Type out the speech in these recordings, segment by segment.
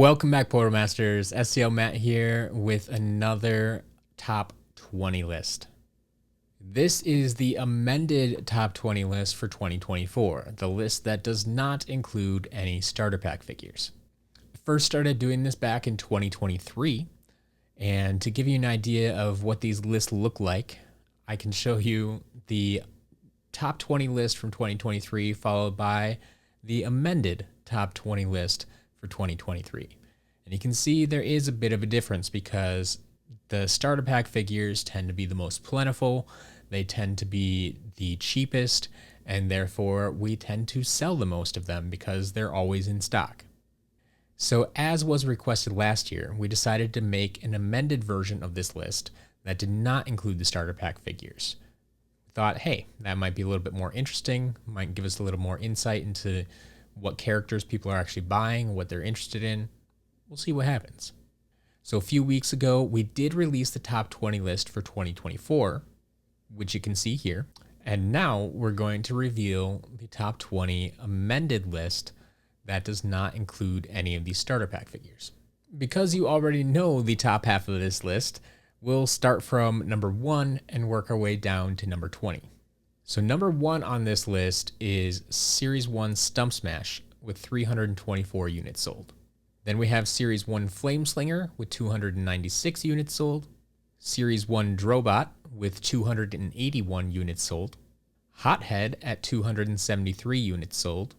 Welcome back, Portal Masters. SCL Matt here with another top 20 list. This is the amended top 20 list for 2024, the list that does not include any starter pack figures. I first started doing this back in 2023, and to give you an idea of what these lists look like, I can show you the top 20 list from 2023 followed by the amended top 20 list for 2023. And you can see there is a bit of a difference because the starter pack figures tend to be the most plentiful, they tend to be the cheapest, and therefore we tend to sell the most of them because they're always in stock. So as was requested last year, we decided to make an amended version of this list that did not include the starter pack figures. We thought, hey, that might be a little bit more interesting, might give us a little more insight into what characters people are actually buying, what they're interested in. We'll see what happens. So a few weeks ago, we did release the top 20 list for 2024, which you can see here. And now we're going to reveal the top 20 amended list that does not include any of these starter pack figures. Because you already know the top half of this list, we'll start from number 1 and work our way down to number 20. So number 1 on this list is Series 1 Stump Smash with 324 units sold. Then we have Series 1 Flameslinger with 296 units sold. Series 1 Drobot with 281 units sold. Hothead at 273 units sold.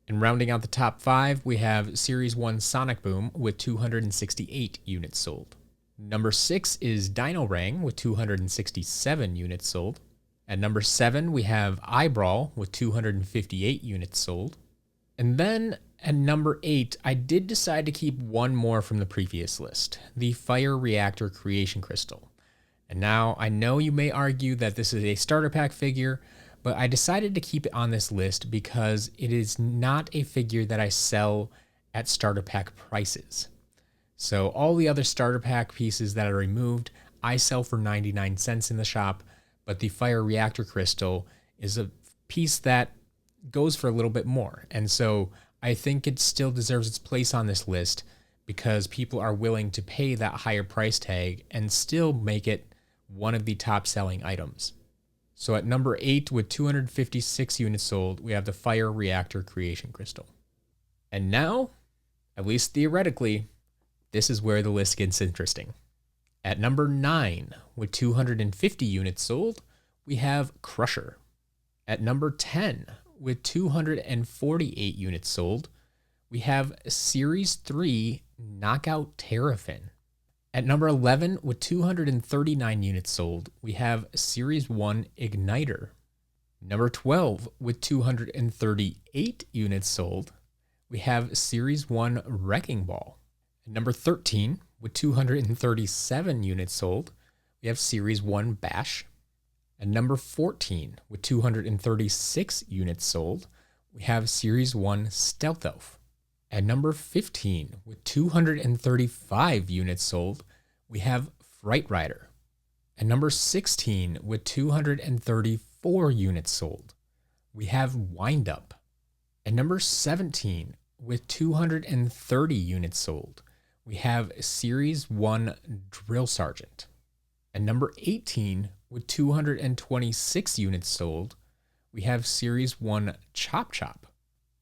And rounding out the top 5, we have Series 1 Sonic Boom with 268 units sold. Number 6 is Dino Rang with 267 units sold. At number 7, we have Eyebrawl with 258 units sold. And then at number 8, I did decide to keep one more from the previous list, the Fire Reactor Creation Crystal. And now I know you may argue that this is a starter pack figure, but I decided to keep it on this list because it is not a figure that I sell at starter pack prices. So all the other starter pack pieces that are removed, I sell for 99 cents in the shop. But the Fire Reactor Crystal is a piece that goes for a little bit more. And so I think it still deserves its place on this list because people are willing to pay that higher price tag and still make it one of the top selling items. So at number 8 with 256 units sold, we have the Fire Reactor Creation Crystal. And now, at least theoretically, this is where the list gets interesting. At number 9, with 250 units sold, we have Crusher. At number 10, with 248 units sold, we have Series 3 Knockout Terrafin. At number 11, with 239 units sold, we have Series 1 Igniter. Number 12, with 238 units sold, we have Series 1 Wrecking Ball. At number 13, with 237 units sold, we have Series 1 Bash. At number 14, with 236 units sold, we have Series 1 Stealth Elf. At number 15, with 235 units sold, we have Fright Rider. At number 16, with 234 units sold, we have Wind Up. At number 17, with 230 units sold, we have Series 1 Drill Sergeant. At number 18, with 226 units sold, we have Series 1 Chop Chop.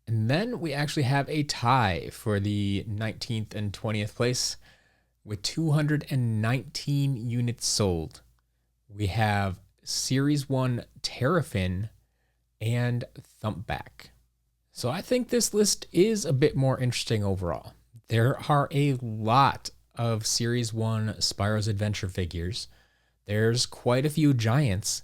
And then we actually have a tie for the 19th and 20th place. With 219 units sold, we have Series 1 Terrafin and Thumpback. So I think this list is a bit more interesting overall. There are a lot of Series 1 Spyro's Adventure figures. There's quite a few giants,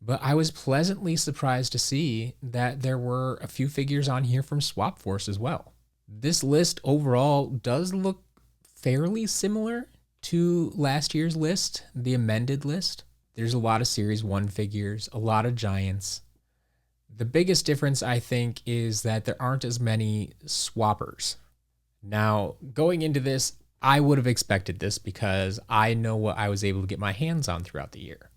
but I was pleasantly surprised to see that there were a few figures on here from Swap Force as well. This list overall does look fairly similar to last year's list, the amended list. There's a lot of Series 1 figures, a lot of giants. The biggest difference, I think, is that there aren't as many swappers. Now, going into this, I would have expected this because I know what I was able to get my hands on throughout the year.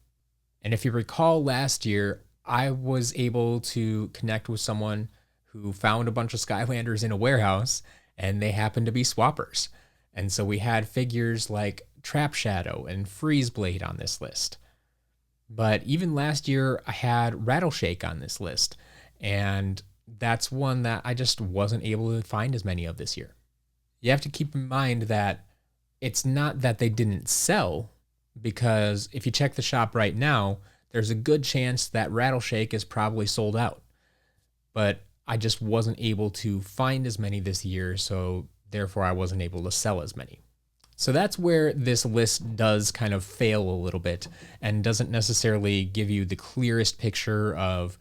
And if you recall last year, I was able to connect with someone who found a bunch of Skylanders in a warehouse and they happened to be swappers. And so we had figures like Trap Shadow and Freeze Blade on this list. But even last year, I had Rattleshake on this list, and that's one that I just wasn't able to find as many of this year. You have to keep in mind that it's not that they didn't sell, because if you check the shop right now, there's a good chance that Rattleshake is probably sold out. But I just wasn't able to find as many this year, so therefore I wasn't able to sell as many. So that's where this list does kind of fail a little bit and doesn't necessarily give you the clearest picture of,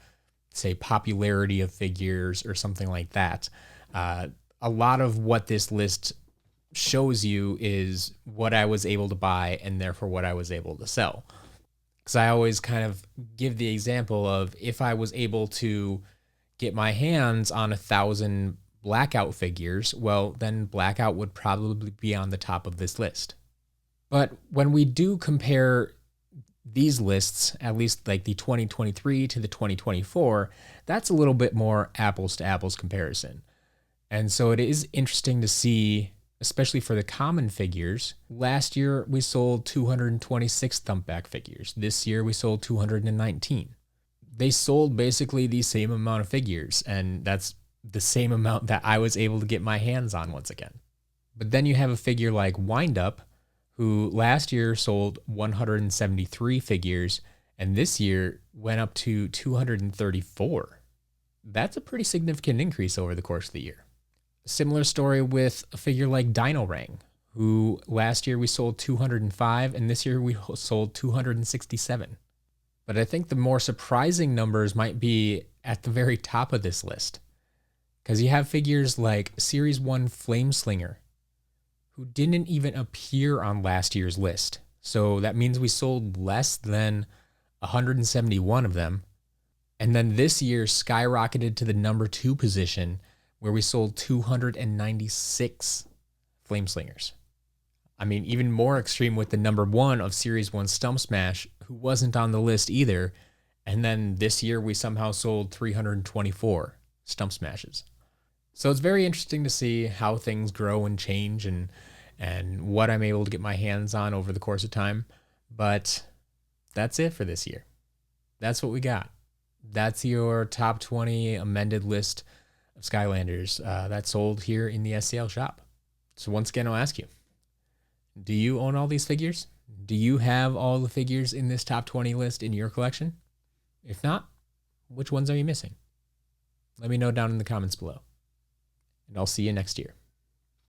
say, popularity of figures or something like that. A lot of what this list shows you is what I was able to buy and therefore what I was able to sell. Because I always kind of give the example of if I was able to get my hands on 1,000 Blackout figures, well, then Blackout would probably be on the top of this list. But when we do compare these lists, at least like the 2023 to the 2024, that's a little bit more apples to apples comparison. And so it is interesting to see, especially for the common figures. Last year we sold 226 Thumpback figures. This year we sold 219. They sold basically the same amount of figures, and that's the same amount that I was able to get my hands on once again. But then you have a figure like Wind Up, who last year sold 173 figures, and this year went up to 234. That's a pretty significant increase over the course of the year. A similar story with a figure like Dino Rang, who last year we sold 205, and this year we sold 267. But I think the more surprising numbers might be at the very top of this list. Because you have figures like Series 1 Flameslinger, who didn't even appear on last year's list. So that means we sold less than 171 of them. And then this year skyrocketed to the number 2 position, where we sold 296 Flameslingers. I mean, even more extreme with the number 1 of Series 1 Stump Smash, who wasn't on the list either. And then this year we somehow sold 324 Stump Smashes. So it's very interesting to see how things grow and change and what I'm able to get my hands on over the course of time. But that's it for this year. That's what we got. That's your top 20 amended list of Skylanders that sold here in the SCL shop. So once again, I'll ask you, do you own all these figures? Do you have all the figures in this top 20 list in your collection? If not, which ones are you missing? Let me know down in the comments below. And I'll see you next year.